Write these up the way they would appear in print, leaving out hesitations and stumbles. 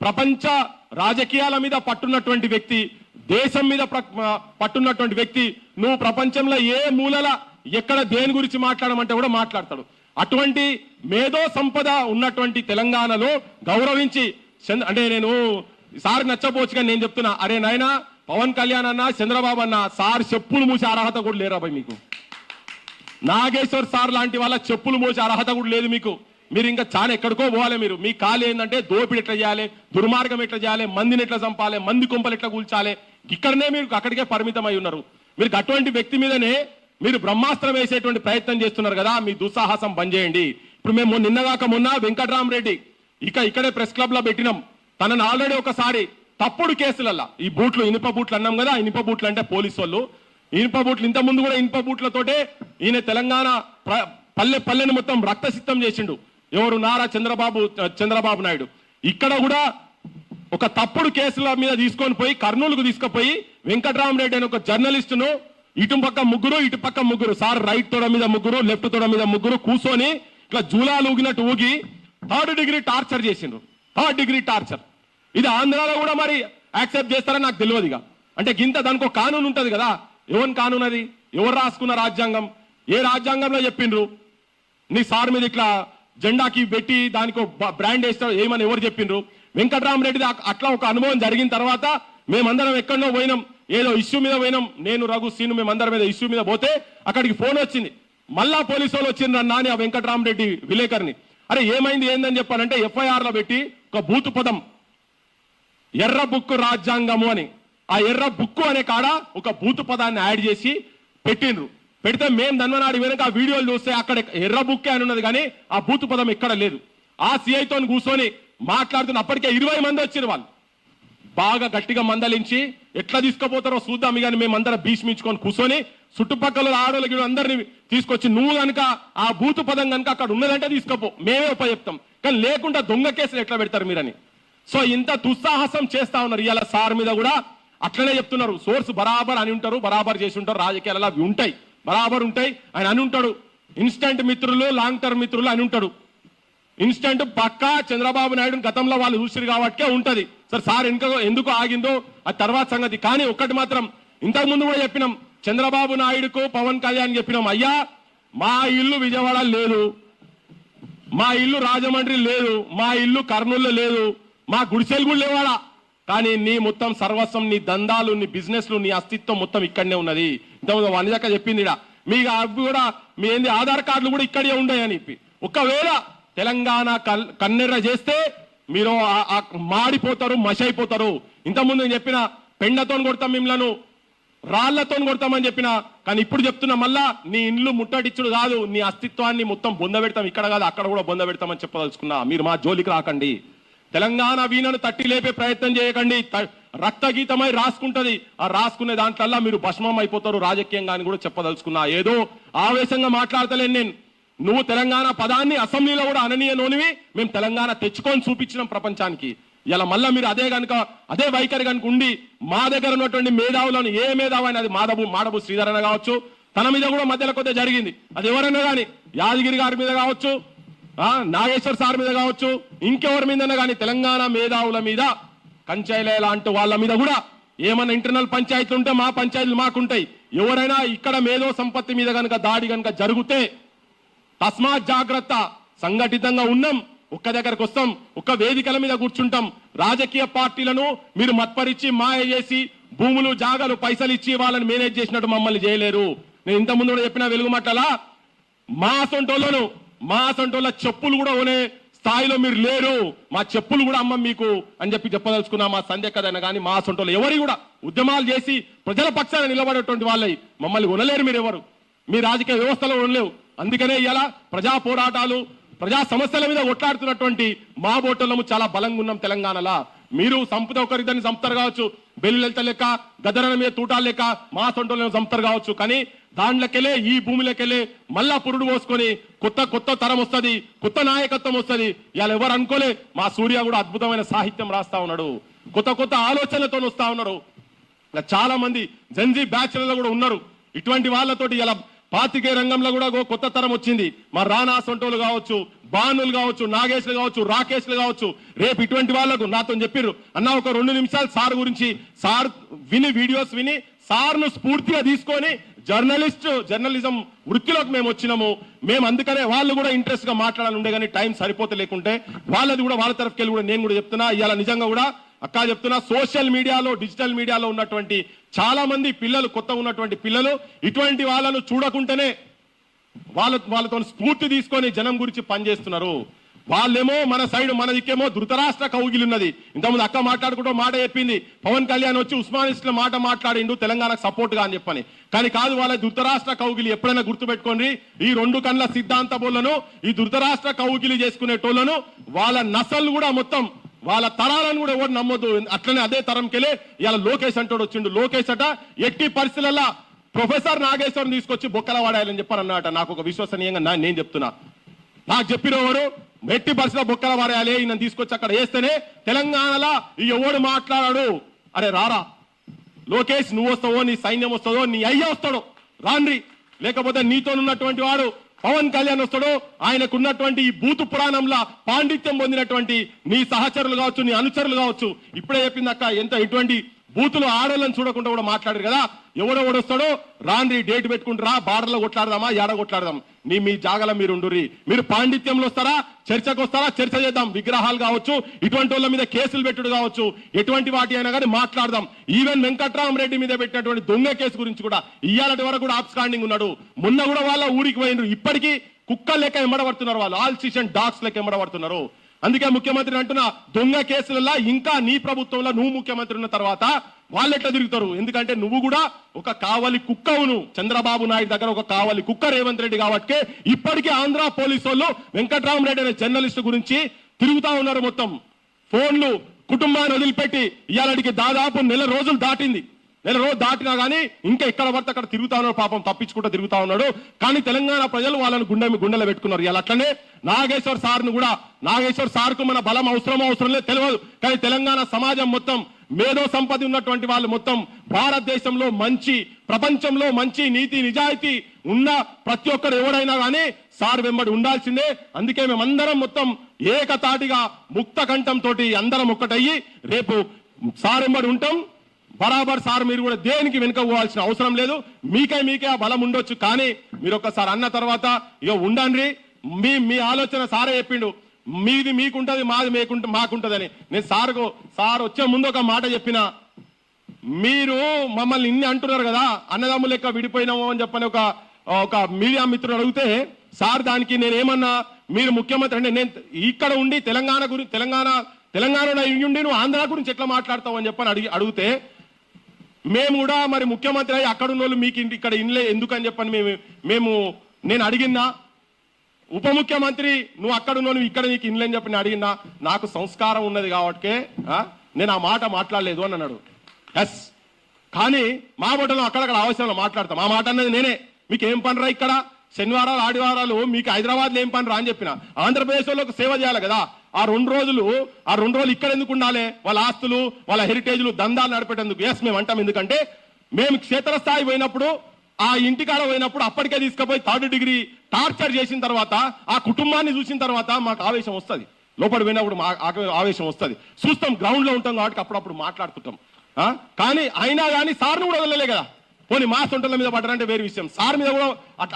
ప్రపంచ రాజకీయాల మీద పట్టున్నటువంటి వ్యక్తి, దేశం మీద పట్టున్నటువంటి వ్యక్తి, నువ్వు ప్రపంచంలో ఏ మూలల ఎక్కడ దేని గురించి మాట్లాడమంటే కూడా మాట్లాడతాడు. అటువంటి మేధో సంపద ఉన్నటువంటి తెలంగాణలో గౌరవించి, అంటే నేను సార్ నచ్చపోవచ్చు కానీ నేను చెప్తున్నా, అరే నాయనా పవన్ కళ్యాణ్ అన్న, చంద్రబాబు అన్న, సార్ చెప్పులు మూసే అర్హత కూడా లేరాబాయ్ మీకు. నాగేశ్వర్ సార్ లాంటి వాళ్ళ చెప్పులు మోసే అర్హత కూడా లేదు మీకు. మీరు ఇంకా చాలా ఎక్కడికో పోవాలి. మీరు మీ కాలు ఏంటంటే దోపిడి ఎట్లా చేయాలి, దుర్మార్గం ఎట్లా చేయాలి, మందిని ఎట్లా చంపాలి, మంది కుంపలు ఎట్లా కూల్చాలి, ఇక్కడనే మీరు అక్కడికే పరిమితం అయి ఉన్నారు. మీరు అటువంటి వ్యక్తి మీదనే మీరు బ్రహ్మాస్త్రం వేసేటువంటి ప్రయత్నం చేస్తున్నారు కదా. మీ దుస్సాహసం బంద్ చేయండి. ఇప్పుడు మేము నిన్నగాక మొన్న వెంకట్రామరెడ్డి ఇక్కడే ప్రెస్ క్లబ్ లో పెట్టినాం. తనను ఆల్రెడీ ఒకసారి తప్పుడు కేసులల్లా, ఈ బూట్లు ఇనుప బూట్లు అన్నాం కదా, ఇనుప బూట్లు అంటే పోలీసు వాళ్ళు ఇనుప బూట్లు, ఇంత ముందు కూడా ఇనుప బూట్లతోటే ఈయన తెలంగాణ పల్లెను మొత్తం రక్తసిద్ధం చేసిండు. ఎవరు? నారా చంద్రబాబు నాయుడు. ఇక్కడ కూడా ఒక తప్పుడు కేసుల మీద తీసుకొని పోయి కర్నూలుకు తీసుకుపోయి వెంకట్రామరెడ్డి అని ఒక జర్నలిస్టును ఇటు పక్క ముగ్గురు, ఇటు పక్క ముగ్గురు, సార్ రైట్ తొడ మీద ముగ్గురు, లెఫ్ట్ తొడ మీద ముగ్గురు కూర్చొని ఇట్లా జూలాలు ఊగినట్టు ఊగి 3rd డిగ్రీ టార్చర్ చేసిండ్రు. 3rd degree torture. ఇది ఆంధ్రాలో కూడా మరి యాక్సెప్ట్ చేస్తారని నాకు తెలియదుగా. అంటే గింత దానికి ఒక కానూన్ ఉంటది కదా. ఎవరి కానూన్ అది? ఎవరు రాసుకున్న రాజ్యాంగం? ఏ రాజ్యాంగంలో చెప్పిండ్రు నీ సార్ మీద ఇట్లా జెండాకి పెట్టి దానికి బ్రాండ్ వేస్తాడు ఏమని ఎవరు చెప్పిండ్రు? వెంకట్రామరెడ్డి అట్లా ఒక అనుభవం జరిగిన తర్వాత మేమందరం ఎక్కడో పోయినాం, ఏదో ఇష్యూ మీద పోయినాం, నేను రఘు సీను మేమందరం మీద ఇష్యూ మీద పోతే అక్కడికి ఫోన్ వచ్చింది. మళ్ళా పోలీసు వాళ్ళు వచ్చిండ్రు అన్నా అని ఆ వెంకట్రామరెడ్డి విలేకరిని. అరే ఏమైంది ఏందని చెప్పానంటే ఎఫ్ఐఆర్ లో పెట్టి ఒక బూతు పదం ఎర్ర బుక్కు రాజ్యాంగము అని, ఆ ఎర్ర బుక్కు అనే కాడ ఒక బూతు పదాన్ని యాడ్ చేసి పెట్టిండ్రు. పెడితే మేము ధన్వనాడు వెనక ఆ వీడియోలు చూస్తే అక్కడ ఎర్ర బుక్కే అని ఉన్నది కానీ ఆ బూతు పదం ఎక్కడ లేదు. ఆ సిఐతో కూర్చొని మాట్లాడుతున్న అప్పటికే 20 మంది వచ్చిన వాళ్ళు బాగా గట్టిగా మందలించి ఎట్లా తీసుకుపోతారో చూద్దాం కానీ మేమందరం భీష్మించుకొని కూర్చొని చుట్టుపక్కల ఆడోళ్ళకి అందరినీ తీసుకొచ్చి నువ్వు కనుక ఆ బూతు పదం కనుక అక్కడ ఉన్నదంటే తీసుకపో, మేమే ఉపయోగిస్తాం, కానీ లేకుండా దొంగ కేసులు ఎట్లా పెడతారు మీరని. సో ఇంత దుస్సాహసం చేస్తా ఉన్నారు. ఇవాళ సార్ మీద కూడా అట్లనే చెప్తున్నారు. సోర్స్ బరాబర్ అని ఉంటారు, బరాబర్ చేసి ఉంటారు, రాజకీయాలలో అవి ఉంటాయి, బరాబర్ ఉంటాయి. ఆయన అని ఉంటాడు ఇన్స్టెంట్ మిత్రులు, లాంగ్ టర్మ్ మిత్రులు అని ఉంటాడు. ఇన్స్టెంట్ పక్కా చంద్రబాబు నాయుడు గతంలో వాళ్ళు చూసిరు కాబట్టే ఉంటది. సార్ ఎందుకు ఆగిందో అది తర్వాత సంగతి. కానీ ఒక్కటి మాత్రం ఇంతకు ముందు కూడా చెప్పినాం, చంద్రబాబు నాయుడుకు పవన్ కళ్యాణ్ చెప్పినాం, అయ్యా మా ఇల్లు విజయవాడ లేదు, మా ఇల్లు రాజమండ్రి లేదు, మా ఇల్లు కర్నూలు లేదు, మా గుడిసెలు కూడా లేవాడా, కానీ నీ మొత్తం సర్వస్వం, నీ దందాలు, నీ బిజినెస్లు, నీ అస్తిత్వం మొత్తం ఇక్కడనే ఉన్నది. ఇంతకుముందు వనిదాకా చెప్పింది ఇడ మీకు అవి కూడా మీ ఏంది ఆధార్ కార్డులు కూడా ఇక్కడే ఉన్నాయని చెప్పి. ఒకవేళ తెలంగాణ కన్నెర్ర చేస్తే మీరు మాడిపోతారు, మషైపోతారు. ఇంతకుముందు నేను చెప్పిన పెండతో కొడతాం మిమ్మల్ని, రాళ్లతో కొడతామని చెప్పిన, కానీ ఇప్పుడు చెప్తున్నా మళ్ళా నీ ఇల్లు ముట్టడిచ్చుడు కాదు, నీ అస్తిత్వాన్ని మొత్తం బొంద పెడతాం, ఇక్కడ కాదు అక్కడ కూడా బొంద పెడతామని చెప్పదలుచుకున్నా. మీరు మా జోలికి రాకండి, తెలంగాణ వీణను తట్టి లేపే ప్రయత్నం చేయకండి. రక్తగీతమై రాసుకుంటది, ఆ రాసుకునే దాంట్లల్లా మీరు భస్మం అయిపోతారు రాజకీయంగా అని కూడా చెప్పదలుచుకున్నా. ఏదో ఆవేశంగా మాట్లాడతలేను నేను. నువ్వు తెలంగాణ పదాన్ని అసెంబ్లీలో కూడా అననీయనోనివి, మేము తెలంగాణ తెచ్చుకొని చూపించినాం ప్రపంచానికి. ఇలా మళ్ళా మీరు అదే వైఖరి కనుక ఉండి మా దగ్గర ఉన్నటువంటి మేధావులను, ఏ మేధావైనా, అది మాడబు శ్రీధరణ కావచ్చు, తన మీద కూడా మధ్యలో కొద్దిగా జరిగింది, అది ఎవరైనా కానీ యాదగిరి గారి మీద కావచ్చు, నాగేశ్వర్ సార్ మీద కావచ్చు, ఇంకెవరి మీదైనా కానీ తెలంగాణ మేధావుల మీద, కంచైలే లాంటి వాళ్ళ మీద కూడా ఏమన్నా ఇంటర్నల్ పంచాయతీలు ఉంటే మా పంచాయతీలు మాకుంటాయి. ఎవరైనా ఇక్కడ మేధో సంపత్తి మీద కనుక దాడి కనుక జరిగితే తస్మాత్ జాగ్రత్త, సంఘటితంగా ఉన్నాం, ఒక్క దగ్గరకు వస్తాం, ఒక్క వేదికల మీద కూర్చుంటాం. రాజకీయ పార్టీలను మీరు మత్పరిచి మాయ చేసి భూములు, జాగాలు, పైసలు ఇచ్చి వాళ్ళని మేనేజ్ చేసినట్టు మమ్మల్ని చేయలేరు. నేను ఇంతకుముందు కూడా చెప్పిన వెలుగు మాటలా, మా సొంటోళ్ళ చెప్పులు కూడా కొనే స్థాయిలో మీరు లేరు, మా చెప్పులు కూడా అమ్మ మీకు అని చెప్పదలుచుకున్నా. మా సంధ్య కదైనా కానీ మా సొంటోళ్ళు ఎవరి కూడా ఉద్యమాలు చేసి ప్రజల పక్షాన నిలబడేటువంటి వాళ్ళవి మమ్మల్ని కొనలేరు. మీరు ఎవరు మీ రాజకీయ వ్యవస్థలో ఉండలేవు. అందుకనే ఇలా ప్రజా పోరాటాలు, ప్రజా సమస్యల మీద కొట్లాడుతున్నటువంటి మా బోటోళ్ళము చాలా బలంగా ఉన్నాం తెలంగాణలో. మీరు సంపద ఒకరిద్దరిని చంపుతారు కావచ్చు, బెల్లులెళ్త లెక్క, గదరన మీద తూటాలు లెక్క మా సొంటోళ్ళని చంపుతారు కావచ్చు, కానీ దాంట్లోకెళ్ళే ఈ భూమిలోకెళ్ళే మళ్ళా పురుడు పోసుకొని కొత్త తరం వస్తుంది, కొత్త నాయకత్వం వస్తుంది. ఇలా ఎవరు అనుకోలే, మా సూర్య కూడా అద్భుతమైన సాహిత్యం రాస్తా ఉన్నాడు, కొత్త ఆలోచనలతో వస్తా ఉన్నారు. చాలా మంది జెన్జీ బ్యాచ్లలో కూడా ఉన్నారు. ఇటువంటి వాళ్ళతోటి ఇలా పాతికే రంగంలో కూడా కొత్త తరం వచ్చింది. మా రానా సొంటోలు కావచ్చు, భానులు కావచ్చు, నాగేష్లు కావచ్చు, రాకేష్లు కావచ్చు, రేపు ఇటువంటి వాళ్ళకు నాతో చెప్పిర్రు అన్న ఒక 2 నిమిషాలు సార్ గురించి, సార్ విని వీడియోస్ విని సార్ను స్ఫూర్తిగా తీసుకొని జర్నలిజం వృత్తిలోకి మేము వచ్చినాము. మేము అందుకనే వాళ్ళు కూడా ఇంట్రెస్ట్ గా మాట్లాడాలి ఉండే కానీ టైం సరిపోతే లేకుంటే వాళ్ళది కూడా వాళ్ళ తరఫుకి వెళ్ళి కూడా నేను కూడా చెప్తున్నా. ఇవాళ నిజంగా కూడా అక్క చెప్తున్నా, సోషల్ మీడియాలో డిజిటల్ మీడియాలో ఉన్నటువంటి చాలా మంది పిల్లలు, కొత్త ఉన్నటువంటి పిల్లలు ఇటువంటి వాళ్ళను చూడకుంటేనే వాళ్ళతో స్ఫూర్తి తీసుకొని జనం గురించి పనిచేస్తున్నారు. వాళ్ళేమో మన సైడ్, మన దిక్కేమో ధృతరాష్ట్ర కౌగిలి ఉన్నది. ఇంతకుముందు అక్క మాట్లాడుకుంటూ మాట చెప్పింది, పవన్ కళ్యాణ్ వచ్చి ఉస్మానిస్టుల మాట మాట్లాడిండు తెలంగాణకు సపోర్ట్ గా అని చెప్పని. కానీ కాదు, వాళ్ళ ధృతరాష్ట్ర కౌగిలి ఎప్పుడైనా గుర్తుపెట్టుకోండి. ఈ 2 కళ్ళ సిద్ధాంత బోళ్లను, ఈ ధృతరాష్ట్ర కౌగిలి చేసుకునేటోళ్లను వాళ్ళ నసలు కూడా మొత్తం వాళ్ళ తరాలను కూడా ఎవరు నమ్మొద్దు. అట్లనే అదే తరంకెళ్ళి ఇవాళ లోకేష్ అంటోడు వచ్చిండు. లోకేష్ అట ఎట్టి పరిస్థితులలో ప్రొఫెసర్ నాగేశ్వరం తీసుకొచ్చి బొక్కల వాడాలని చెప్పారన్నమాట. నాకు ఒక విశ్వసనీయంగా నేను చెప్తున్నా, నాకు చెప్పినవారు ఎట్టి పరిస్థితుల్లో బొక్కల వాడాలి, ఈయన తీసుకొచ్చి అక్కడ వేస్తేనే తెలంగాణలో ఈ ఎవడు మాట్లాడాడు. అరే రారా లోకేష్, నువ్వు వస్తావో, నీ సైన్యం వస్తుందో, నీ అయ్య వస్తాడో రాండ్రి, లేకపోతే నీతో ఉన్నటువంటి వాడు పవన్ కళ్యాణ్ వస్తాడో, ఆయనకున్నటువంటి ఈ బూతు పురాణంలో పాండిత్యం పొందినటువంటి నీ సహచరులు కావచ్చు, నీ అనుచరులు కావచ్చు. ఇప్పుడే చెప్పింది అక్క, ఎటువంటి బూతులు ఆడోళ్ళని చూడకుండా కూడా మాట్లాడారు కదా. ఎవడెవడు వస్తాడో రాండ్రి, డేట్ పెట్టుకుంటారా, బార్డర్లో కొట్లాడదామా, ఏడ కొట్లాడదాం, మీ జాగల మీరు ఉండుర్రి. మీరు పాండిత్యంలో వస్తారా, చర్చకు వస్తారా, చర్చ చేద్దాం. విగ్రహాలు కావచ్చు, ఇటువంటి వాళ్ళ మీద కేసులు పెట్టుడు కావచ్చు, ఎటువంటి వాటి అయినా కానీ మాట్లాడదాం. ఈవెన్ వెంకట్రామరెడ్డి మీద పెట్టినటువంటి దొంగ కేసు గురించి కూడా ఇయ్యాలటి వరకు కూడా ఆబ్స్టాండింగ్ ఉన్నాడు. మొన్న కూడా వాళ్ళ ఊరికి పోయినరు, ఇప్పటికీ కుక్కల లెక్క ఎంబడబడుతున్నారు, వాళ్ళు ఆల్ సీషన్ డాగ్స్ లెక్క ఎంబడబడుతున్నారు. అందుకే ముఖ్యమంత్రి అంటున్నా, దొంగ కేసులలో ఇంకా నీ ప్రభుత్వంలో నువ్వు ముఖ్యమంత్రి ఉన్న తర్వాత వాళ్ళు ఎట్లా తిరుగుతారు? ఎందుకంటే నువ్వు కూడా ఒక కావలి కుక్కవును. చంద్రబాబు నాయుడు దగ్గర ఒక కావలి కుక్క రేవంత్ రెడ్డి కాబట్టి ఇప్పటికీ ఆంధ్ర పోలీసు వాళ్ళు వెంకట్రామరెడ్డి అనే జర్నలిస్ట్ గురించి తిరుగుతా ఉన్నారు. మొత్తం ఫోన్లు కుటుంబాన్ని వదిలిపెట్టి ఇవాళకి దాదాపు నెల రోజులు దాటింది. నెల రోజు దాటినా కానీ ఇంకా ఎక్కడ పడితే అక్కడ తిరుగుతా ఉన్నాడు, పాపం తప్పించుకుంటూ తిరుగుతా ఉన్నాడు. కానీ తెలంగాణ ప్రజలు వాళ్ళని గుండెలో పెట్టుకున్నారు. ఇలా అట్లనే నాగేశ్వర్ సార్ను కూడా, నాగేశ్వర్ సార్కు మన బలం అవసరం లేదు తెలియదు, కానీ తెలంగాణ సమాజం మొత్తం మేధో సంపద ఉన్నటువంటి వాళ్ళు మొత్తం భారతదేశంలో మంచి, ప్రపంచంలో మంచి నీతి నిజాయితీ ఉన్న ప్రతి ఒక్కరు ఎవరైనా కానీ సార్ వెంబడి ఉండాల్సిందే. అందుకే మేమందరం మొత్తం ఏకతాటిగా ముక్త కంఠంతో అందరం ఒక్కటయ్యి రేపు సార్ వెంబడి ఉంటాం. బరాబర్ సార్ మీరు కూడా దేనికి వెనుక పోవాల్సిన అవసరం లేదు. మీకే ఆ బలం ఉండొచ్చు, కానీ మీరు ఒక్కసారి అన్న తర్వాత ఇక ఉండండి. మీ ఆలోచన సారే చెప్పిండు, మీది మీకుంటది, మాది మాకుంటదని. నేను సార్ వచ్చే ముందు ఒక మాట చెప్పిన, మీరు మమ్మల్ని ఇన్ని అంటున్నారు కదా, అన్నదమ్ములు లెక్క విడిపోయినాము అని చెప్పని ఒక మీడియా మిత్రుడు అడిగితే సార్ దానికి నేనేమన్నా, మీరు ముఖ్యమంత్రి అంటే నేను ఇక్కడ ఉండి తెలంగాణలో ఉండి నువ్వు ఆంధ్ర గురించి ఎట్లా మాట్లాడతావు అని చెప్పని అడిగితే, మేము కూడా మరి ముఖ్యమంత్రి అయ్యి అక్కడ ఉన్న వాళ్ళు మీకు ఇక్కడ ఇన్లే ఎందుకని చెప్పని నేను అడిగినా, ఉప ముఖ్యమంత్రి నువ్వు అక్కడ ఉన్నావు, నువ్వు ఇక్కడ నీకు ఇన్లేని చెప్పి అడిగినా, నాకు సంస్కారం ఉన్నది కాబట్టి నేను ఆ మాట మాట్లాడలేదు అని అన్నాడు. ఎస్, కానీ మా బట్టలో అక్కడక్కడ అవసరంలో మాట్లాడతాం. ఆ మాట అన్నది నేనే. మీకు ఏం పనిరా ఇక్కడ, శనివారాలు ఆదివారాలు మీకు హైదరాబాద్లో ఏం పనిరా అని చెప్పిన. ఆంధ్రప్రదేశ్ వాళ్ళకి సేవ చేయాలి కదా. ఆ రెండు రోజులు ఇక్కడ ఎందుకు ఉండాలి? వాళ్ళ ఆస్తులు, వాళ్ళ హెరిటేజ్లు, దందాలు నడిపేటందుకు. ఎస్, మేము అంటాం. ఎందుకంటే మేము క్షేత్రస్థాయి పోయినప్పుడు, ఆ ఇంటికాడ పోయినప్పుడు అప్పటికే తీసుకుపోయి 3rd డిగ్రీ టార్చర్ చేసిన తర్వాత, ఆ కుటుంబాన్ని చూసిన తర్వాత మాకు ఆవేశం వస్తుంది. లోపల పోయినప్పుడు ఆవేశం వస్తుంది. చూస్తాం, గ్రౌండ్ లో ఉంటాం కాబట్టి అప్పుడప్పుడు మాట్లాడుతుంటాం. కానీ అయినా కానీ సార్ను కూడా వదలలే కదా. పోనీ మా సొంటల మీద పడ్డారంటే వేరే విషయం, సార్ మీద కూడా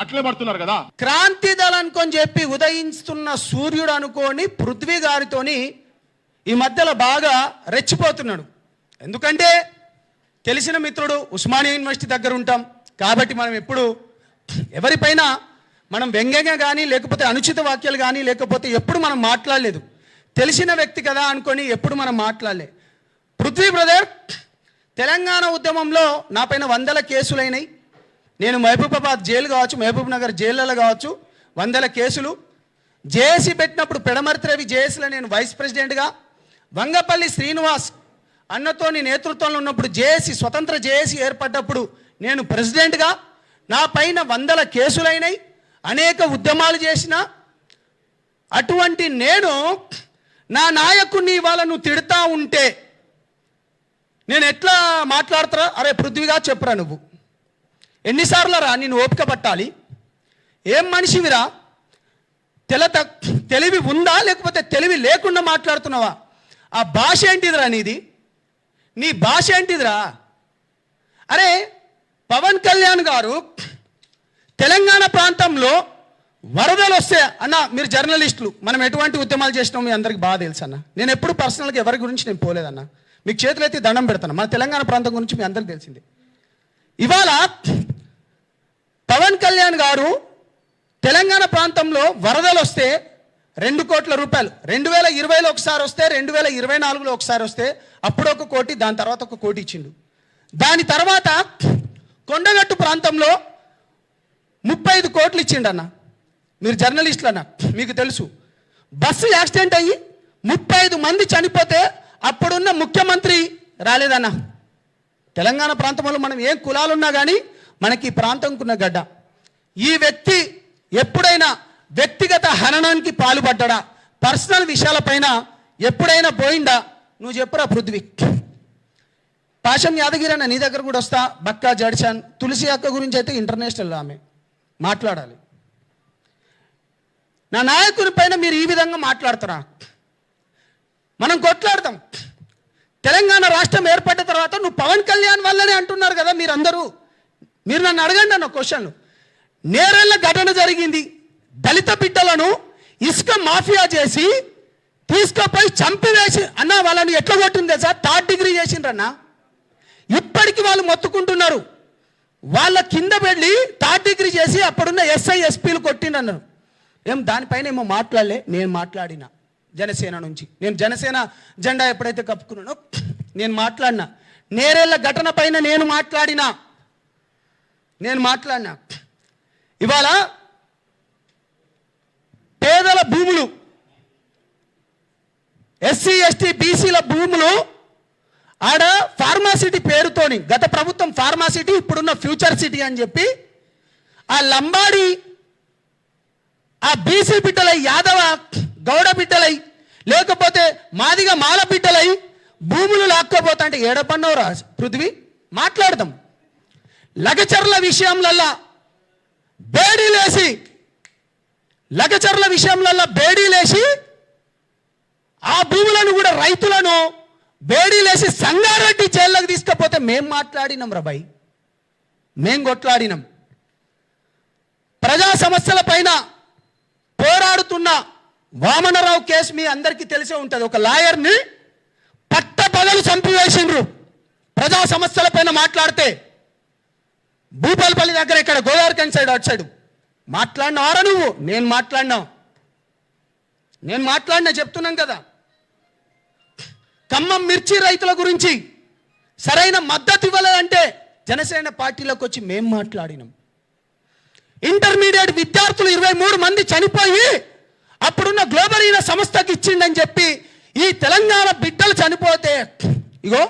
అట్లే పడుతున్నారు కదా. క్రాంతి దళానుకొని చెప్పి ఉదయిస్తున్న సూర్యుడు అనుకోని పృథ్వీ గారితోని ఈ మధ్యలో బాగా రెచ్చిపోతున్నాడు. ఎందుకంటే తెలిసిన మిత్రుడు, ఉస్మానియా యూనివర్సిటీ దగ్గర ఉంటాం కాబట్టి మనం ఎప్పుడు ఎవరిపైన మనం వ్యంగ్యంగా కానీ లేకపోతే అనుచిత వాక్యాలు కానీ లేకపోతే ఎప్పుడు మనం మాట్లాడలేదు. తెలిసిన వ్యక్తి కదా అనుకొని ఎప్పుడు మనం మాట్లాడలే. పృథ్వీ బ్రదర్, తెలంగాణ ఉద్యమంలో నా పైన 100 కేసులైనాయి. నేను మహబూబాబాద్ జైలు కావచ్చు, మహబూబ్ నగర్ జైళ్ళలో కావచ్చు 100 కేసులు. జేఏసీ పెట్టినప్పుడు పెడమర్తి రవి జేఏసీలో నేను వైస్ ప్రెసిడెంట్గా, వంగపల్లి శ్రీనివాస్ అన్నతోని నేతృత్వంలో ఉన్నప్పుడు జేఏసీ, స్వతంత్ర జేఏసీ ఏర్పడ్డప్పుడు నేను ప్రెసిడెంట్గా, నా పైన 100 కేసులైనాయి, అనేక ఉద్యమాలు చేసిన అటువంటి నేను నా నాయకుడిని ఇవాళ నువ్వు తిడతా ఉంటే నేను ఎట్లా మాట్లాడతారా? అరే పృథ్వీగా చెప్పురా, నువ్వు ఎన్నిసార్లు రా నేను ఓపిక పట్టాలి? ఏం మనిషివిరా? తెలివి ఉందా లేకపోతే తెలివి లేకుండా మాట్లాడుతున్నావా? ఆ భాష ఏంటిదిరా నీది? నీ భాష ఏంటిదిరా? అరే పవన్ కళ్యాణ్ గారు తెలంగాణ ప్రాంతంలో వరదలు వస్తే అన్న, మీరు జర్నలిస్టులు, మనం ఎటువంటి ఉద్యమాలు చేసినాం మీ అందరికి బాగా తెలుసు అన్న. నేను ఎప్పుడు పర్సనల్గా ఎవరి గురించి నేను పోలేదన్న. మీకు చేతులైతే దండం పెడతాను. మన తెలంగాణ ప్రాంతం గురించి మీ అందరికి తెలిసిందే. ఇవాళ పవన్ కళ్యాణ్ గారు తెలంగాణ ప్రాంతంలో వరదలు వస్తే 2 కోట్ల రూపాయలు 2020లో ఒకసారి వస్తే, 2024లో ఒకసారి వస్తే, అప్పుడు 1 కోటి, దాని తర్వాత 1 కోటి ఇచ్చిండు. దాని తర్వాత కొండగట్టు ప్రాంతంలో 35 కోట్లు ఇచ్చిండు అన్న. మీరు జర్నలిస్టులు అన్న, మీకు తెలుసు. బస్సు యాక్సిడెంట్ అయ్యి 35 మంది చనిపోతే అప్పుడున్న ముఖ్యమంత్రి రాలేదన్న. తెలంగాణ ప్రాంతంలో మనం ఏం కులాలున్నా కానీ మనకి ఈ ప్రాంతంకున్న గడ్డ. ఈ వ్యక్తి ఎప్పుడైనా వ్యక్తిగత హననానికి పాల్పడ్డా? పర్సనల్ విషయాలపైన ఎప్పుడైనా పోయిందా? నువ్వు చెప్పురా పృథ్వీ. పాషం యాదగిరి అన్న, నీ దగ్గర కూడా వస్తా. బక్కా జడ్చాన్, తులసి అక్క గురించి అయితే ఇంటర్నేషనల్ ఆమె మాట్లాడాలి. నా నాయకుని పైన మీరు ఈ విధంగా మాట్లాడుతారా? మనం కొట్లాడతాం. తెలంగాణ రాష్ట్రం ఏర్పడిన తర్వాత నువ్వు పవన్ కళ్యాణ్ వల్లనే అంటున్నారు కదా మీరందరూ. మీరు నన్ను అడగండి అన్న క్వశ్చన్లు. నేరేళ్ల ఘటన జరిగింది. దళిత బిడ్డలను ఇసుక మాఫియా చేసి తీసుకుపోయి చంపివేసి అన్న, వాళ్ళని ఎట్లా కొట్టింది సార్? 3rd degree చేసిండ్రన్న. ఇప్పటికి వాళ్ళు మొత్తుకుంటున్నారు. వాళ్ళ కింద వెళ్ళి 3rd డిగ్రీ చేసి అప్పుడున్న ఎస్ఐ ఎస్పీలు కొట్టిండన్నారు. ఏం దానిపైన ఏమో మాట్లాడలే. నేను మాట్లాడిన జనసేన నుంచి. నేను జనసేన జెండా ఎప్పుడైతే కప్పుకున్నానో నేను మాట్లాడినా. నేరేళ్ల ఘటన పైన నేను మాట్లాడినా. ఇవాళ పేదల భూములు, ఎస్సీ ఎస్టీ బీసీల భూములు ఆడ ఫార్మాసిటీ పేరుతోని, గత ప్రభుత్వం ఫార్మాసిటీ, ఇప్పుడున్న ఫ్యూచర్ సిటీ అని చెప్పి ఆ లంబాడి, ఆ బీసీ బిడ్డలై, యాదవ గౌడ బిడ్డలై, లేకపోతే మాదిగా మాల బిడ్డలై భూములు లాక్కపోతా అంటే ఏడపన్నవరా పృథ్వీ? మాట్లాడదాం. లగచర్ల విషయంలల్లా బేడీలేసి ఆ భూములను కూడా రైతులను బేడీలేసి సంగారెడ్డి జైల్లోకి తీసుకపోతే మేం మాట్లాడినాం రా భయ్. మేం కొట్లాడినాం. ప్రజా సమస్యల పైన పోరాడుతున్న వామనరావు కేసు మీ అందరికీ తెలిసే ఉంటుంది. ఒక లాయర్ని పట్టపగలు చంపివేసిండ్రు ప్రజా సమస్యల పైన మాట్లాడితే. భూపాలపల్లి దగ్గర, ఇక్కడ గోదావరికని సైడ్, అటు సైడ్ మాట్లాడినారా నువ్వు? నేను మాట్లాడినా చెప్తున్నాం కదా. ఖమ్మం మిర్చి రైతుల గురించి సరైన మద్దతు ఇవ్వలేదంటే జనసేన పార్టీలోకి వచ్చి మేం మాట్లాడినాం. ఇంటర్మీడియట్ విద్యార్థులు 23 మంది చనిపోయి అప్పుడున్న గ్లోబరీన సంస్థకి ఇచ్చిండని చెప్పి ఈ తెలంగాణ బిడ్డలు చనిపోతే, ఇగో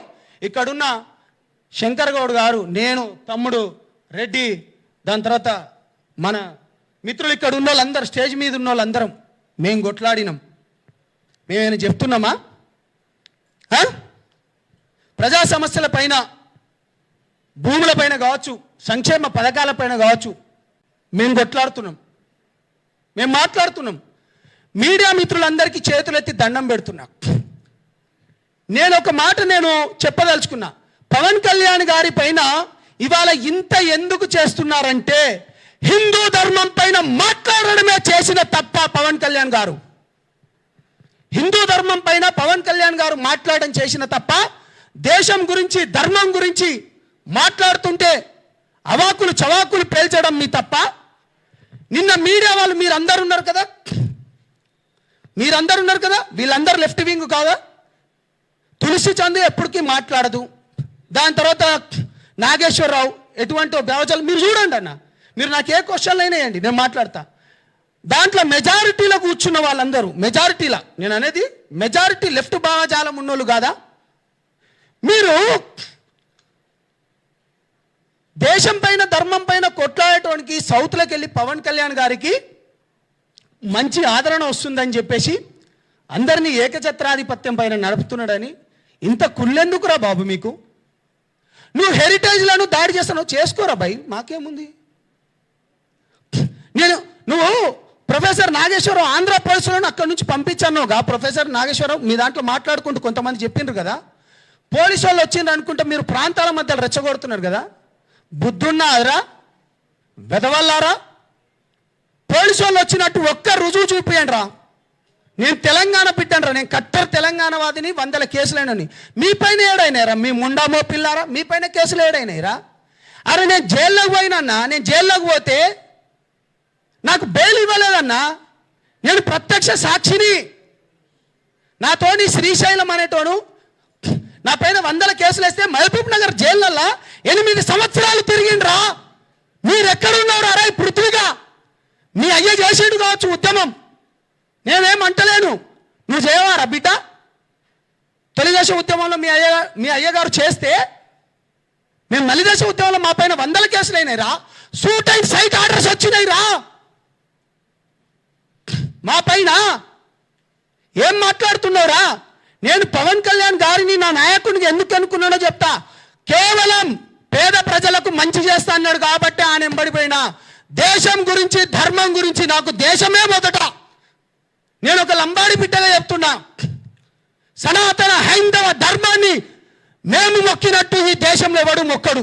ఇక్కడున్న శంకర్ గౌడ్ గారు, నేను, తమ్ముడు రెడ్డి, దాని తర్వాత మన మిత్రులు ఇక్కడ ఉన్న వాళ్ళందరూ, స్టేజ్ మీద ఉన్న వాళ్ళందరం మేము కొట్లాడినాం. మేమేమైనా చెప్తున్నామా? ప్రజా సమస్యల పైన, భూముల పైన కావచ్చు, సంక్షేమ పథకాల పైన కావచ్చు, మేము కొట్లాడుతున్నాం, మేము మాట్లాడుతున్నాం. మీడియా మిత్రులందరికీ చేతులెత్తి దండం పెడుతున్నా. నేను ఒక మాట చెప్పదలుచుకున్నా. పవన్ కళ్యాణ్ గారి పైన ఇవాళ ఇంత ఎందుకు చేస్తున్నారంటే, హిందూ ధర్మం పైన మాట్లాడడమే చేసిన తప్ప పవన్ కళ్యాణ్ గారు. హిందూ ధర్మం పైన పవన్ కళ్యాణ్ గారు మాట్లాడడం చేసిన తప్ప, దేశం గురించి, ధర్మం గురించి మాట్లాడుతుంటే అవాకులు చవాకులు పేల్చడం మీ తప్ప. నిన్న మీడియా వాళ్ళు మీరందరూ ఉన్నారు కదా, వీళ్ళందరూ లెఫ్ట్ వింగ్ కాదా? తులసి చందు ఎప్పటికీ మాట్లాడదు. దాని తర్వాత నాగేశ్వరరావు ఎటువంటి బేవజాలు మీరు చూడండి అన్న. మీరు నాకు ఏ క్వశ్చన్లు అయినా వేయండి, నేను మాట్లాడతా. దాంట్లో మెజారిటీలో కూర్చున్న వాళ్ళందరూ, మెజారిటీలా నేను అనేది, మెజారిటీ లెఫ్ట్ భావజాలం ఉన్నోళ్ళు కాదా? మీరు దేశం పైన, ధర్మం పైన కొట్లాడటానికి సౌత్లోకి వెళ్ళి పవన్ కళ్యాణ్ గారికి మంచి ఆదరణ వస్తుందని చెప్పేసి అందరినీ ఏకఛత్రాధిపత్యం పైన నడుపుతున్నాడని ఇంత కుళ్ళెందుకురా బాబు మీకు? నువ్వు హెరిటేజ్లను దాడి చేస్తున్నావు, చేసుకోరా భయ్, మాకేముంది? నువ్వు ప్రొఫెసర్ నాగేశ్వరరావు ఆంధ్ర పోలీసులను అక్కడి నుంచి పంపించానుగా. ప్రొఫెసర్ నాగేశ్వరరావు మీ దాంట్లో మాట్లాడుకుంటూ కొంతమంది చెప్పిండ్రు కదా, పోలీసు వాళ్ళు వచ్చిండ్రు అనుకుంటే మీరు ప్రాంతాల మధ్యలో రెచ్చగొడుతున్నారు కదా. బుద్ధున్నారా వెదవల్లారా? పోలీసు వాళ్ళు వచ్చినట్టు ఒక్క రుజువు చూపియండి రా. నేను తెలంగాణ బిడ్డనరా, నేను కట్టర్ తెలంగాణవాదిని, 100 కేసులైనని. మీ పైన ఏడైనారా? మీ ముండామో పిల్లారా, మీ పైన కేసులు ఏడైనాయిరా? అరే నేను జైల్లోకి పోయినన్నా, నేను జైల్లోకి పోతే నాకు బెయిల్ ఇవ్వలేదన్నా, నేను ప్రత్యక్ష సాక్షిని. నాతోని శ్రీశైలం అనేటోను నా పైన 100 కేసులు వేస్తే మహబూబ్ నగర్ జైళ్ళల్లో 8 సంవత్సరాలు తిరిగిండ్రా. మీరెక్కడున్నారా రా పృథ్వీగా? మీ అయ్య చేసేడు కావచ్చు ఉద్యమం, నేనేమంటలేను. నువ్వు చేయవారా బిడ్డ? తెలుగుదేశం ఉద్యమంలో మీ అయ్యగారు చేస్తే మేము నలిదేశం ఉద్యమంలో మా పైన 100 కేసులు అయినాయిరా. సూట్ అండ్ సైట్ ఆర్డర్స్ వచ్చినాయిరా మా పైన. ఏం మాట్లాడుతున్నావురా? నేను పవన్ కళ్యాణ్ గారిని నా నాయకుడిని ఎందుకు అనుకున్నానో చెప్తా. కేవలం పేద ప్రజలకు మంచి చేస్తా అన్నాడు కాబట్టి ఆయన ఎంబడిపోయినా. దేశం గురించి ధర్మం గురించి నాకు దేశమే మొదట. నేను ఒక లంబాడి బిడ్డగా చెప్తున్నా, సనాతన హైందవ ధర్మాన్ని మేము మొక్కినట్టు ఈ దేశంలో ఎవడు మొక్కడు.